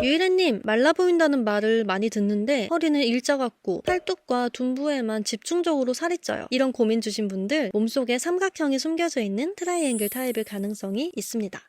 유일해님, 말라 보인다는 말을 많이 듣는데 허리는 일자 같고 팔뚝과 둔부에만 집중적으로 살이 쪄요. 이런 고민 주신 분들, 몸속에 삼각형이 숨겨져 있는 트라이앵글 타입일 가능성이 있습니다.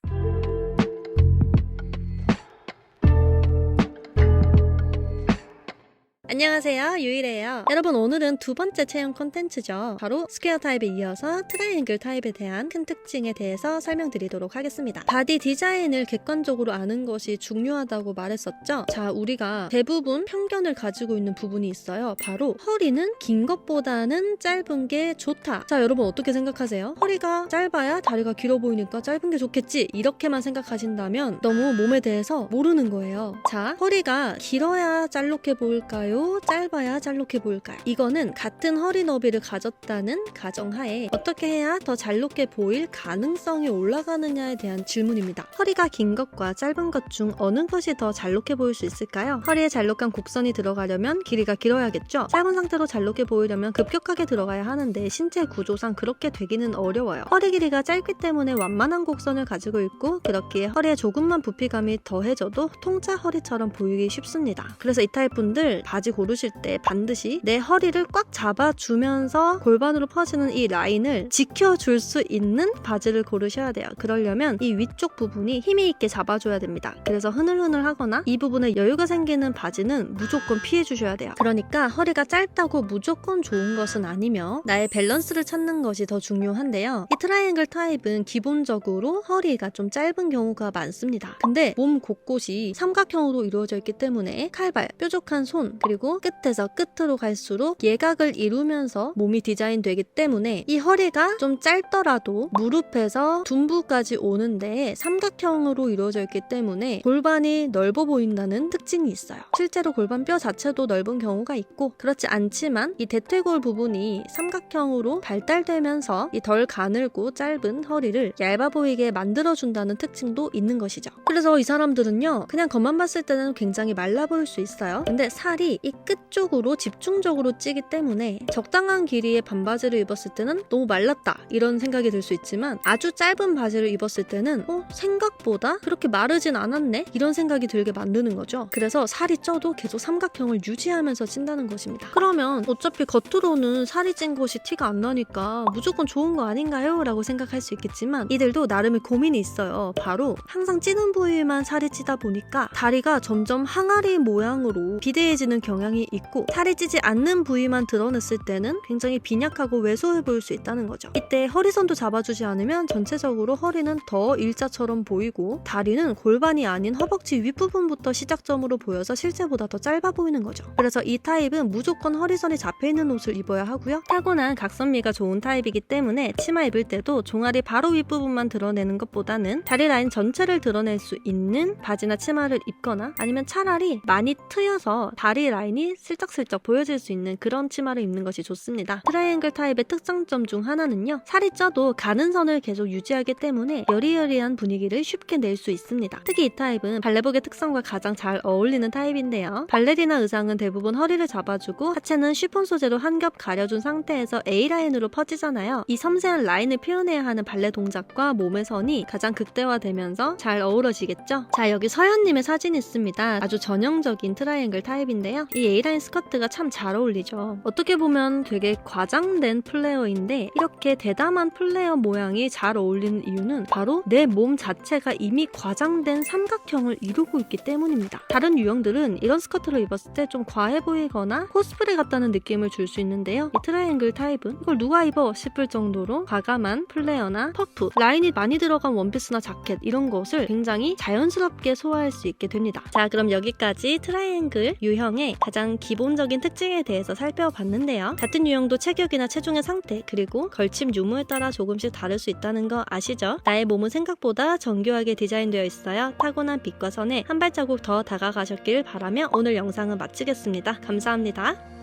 안녕하세요, 유일해요. 여러분, 오늘은 두 번째 체형 콘텐츠죠. 바로 스퀘어 타입에 이어서 트라이앵글 타입에 대한 큰 특징에 대해서 설명드리도록 하겠습니다. 바디 디자인을 객관적으로 아는 것이 중요하다고 말했었죠. 자, 우리가 대부분 편견을 가지고 있는 부분이 있어요. 바로 허리는 긴 것보다는 짧은 게 좋다. 자, 여러분 어떻게 생각하세요? 허리가 짧아야 다리가 길어 보이니까 짧은 게 좋겠지, 이렇게만 생각하신다면 너무 몸에 대해서 모르는 거예요. 자, 허리가 길어야 짤록해 보일까요? 짧아야 짤록해 보일까요? 이거는 같은 허리 너비를 가졌다는 가정하에 어떻게 해야 더 잘록해 보일 가능성이 올라가느냐에 대한 질문입니다. 허리가 긴 것과 짧은 것 중 어느 것이 더 잘록해 보일 수 있을까요? 허리에 잘록한 곡선이 들어가려면 길이가 길어야겠죠? 짧은 상태로 잘록해 보이려면 급격하게 들어가야 하는데 신체 구조상 그렇게 되기는 어려워요. 허리 길이가 짧기 때문에 완만한 곡선을 가지고 있고, 그렇기에 허리에 조금만 부피감이 더해져도 통짜 허리처럼 보이기 쉽습니다. 그래서 이 타입 분들 바지 고르실 때 반드시 내 허리를 꽉 잡아주면서 골반으로 퍼지는 이 라인을 지켜줄 수 있는 바지를 고르셔야 돼요. 그러려면 이 위쪽 부분이 힘이 있게 잡아줘야 됩니다. 그래서 흐늘흐늘 하거나 이 부분에 여유가 생기는 바지는 무조건 피해 주셔야 돼요. 그러니까 허리가 짧다고 무조건 좋은 것은 아니며 나의 밸런스를 찾는 것이 더 중요한데요. 이 트라이앵글 타입은 기본적으로 허리가 좀 짧은 경우가 많습니다. 근데 몸 곳곳이 삼각형으로 이루어져 있기 때문에 칼발, 뾰족한 손, 그리고 끝에서 끝으로 갈수록 예각을 이루면서 몸이 디자인되기 때문에 이 허리가 좀 짧더라도 무릎에서 둔부까지 오는데 삼각형으로 이루어져 있기 때문에 골반이 넓어 보인다는 특징이 있어요. 실제로 골반뼈 자체도 넓은 경우가 있고, 그렇지 않지만 이 대퇴골 부분이 삼각형으로 발달되면서 이 덜 가늘고 짧은 허리를 얇아 보이게 만들어준다는 특징도 있는 것이죠. 그래서 이 사람들은요, 그냥 겉만 봤을 때는 굉장히 말라 보일 수 있어요. 근데 살이 이 끝쪽으로 집중적으로 찌기 때문에 적당한 길이의 반바지를 입었을 때는 너무 말랐다, 이런 생각이 들 수 있지만 아주 짧은 바지를 입었을 때는 생각보다 그렇게 마르진 않았네, 이런 생각이 들게 만드는 거죠. 그래서 살이 쪄도 계속 삼각형을 유지하면서 찐다는 것입니다. 그러면 어차피 겉으로는 살이 찐 것이 티가 안 나니까 무조건 좋은 거 아닌가요? 라고 생각할 수 있겠지만 이들도 나름의 고민이 있어요. 바로 항상 찌는 부위만 살이 찌다 보니까 다리가 점점 항아리 모양으로 비대해지는 경향이 있고, 살이 찌지 않는 부위만 드러냈을 때는 굉장히 빈약하고 왜소해 보일 수 있다는 거죠. 이때 허리선도 잡아주지 않으면 전체적으로 허리는 더 일자처럼 보이고, 다리는 골반이 아닌 허벅지 윗부분부터 시작점으로 보여서 실제보다 더 짧아 보이는 거죠. 그래서 이 타입은 무조건 허리선이 잡혀있는 옷을 입어야 하고요. 타고난 각선미가 좋은 타입이기 때문에 치마 입을 때도 종아리 바로 윗부분만 드러내는 것보다는 다리 라인 전체를 드러낼 수 있는 바지나 치마를 입거나, 아니면 차라리 많이 트여서 다리 라인이 슬쩍슬쩍 보여질 수 있는 그런 치마를 입는 것이 좋습니다. 트라이앵글 타입의 특장점 중 하나는요, 살이 쪄도 가는 선을 계속 유지하기 때문에 여리여리한 분위기를 쉽게 낼 수 있습니다. 특히 이 타입은 발레복의 특성과 가장 잘 어울리는 타입인데요. 발레리나 의상은 대부분 허리를 잡아주고 하체는 쉬폰 소재로 한 겹 가려준 상태에서 A라인으로 퍼지잖아요. 이 섬세한 라인을 표현해야 하는 발레 동작과 몸의 선이 가장 극대화되면서 잘 어우러지겠죠? 자, 여기 서현님의 사진이 있습니다. 아주 전형적인 트라이앵글 타입인데요. 이 A라인 스커트가 참 잘 어울리죠. 어떻게 보면 되게 과장된 플레어인데 이렇게 대담한 플레어 모양이 잘 어울리는 이유는 바로 내 몸 자체가 이미 과장된 삼각형을 이루고 있기 때문입니다. 다른 유형들은 이런 스커트를 입었을 때 좀 과해 보이거나 코스프레 같다는 느낌을 줄 수 있는데요. 이 트라이앵글 타입은 이걸 누가 입어 싶을 정도로 과감한 플레어나 퍼프, 라인이 많이 들어간 원피스나 자켓, 이런 것을 굉장히 자연스럽게 소화할 수 있게 됩니다. 자, 그럼 여기까지 트라이앵글 유형의 가장 기본적인 특징에 대해서 살펴봤는데요. 같은 유형도 체격이나 체중의 상태, 그리고 걸침 유무에 따라 조금씩 다를 수 있다는 거 아시죠? 나의 몸은 생각보다 정교하게 디자인되어 있어요. 타고난 빛과 선에 한 발자국 더 다가가셨길 바라며 오늘 영상은 마치겠습니다. 감사합니다.